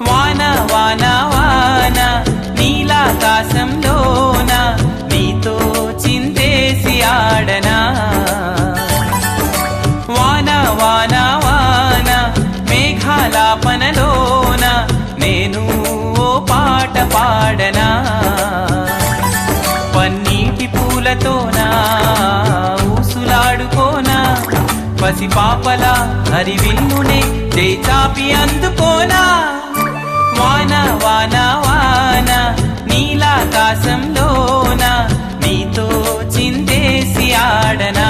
వాన వాన వాన నీలాకాశంలోన నీతో చిందేసి ఆడనా. వాన వాన వాన మేఘాలాపనలోన నేను ఓ పాట పాడనా. పన్నీటి పూలతోనా ఊసులాడుకోనా, పసిపాపలా హరివిల్లునే చేచాపి అందుకోనా. వాన వాన వాన నీలాకాశంలోన నీతో చిందేసి ఆడనా.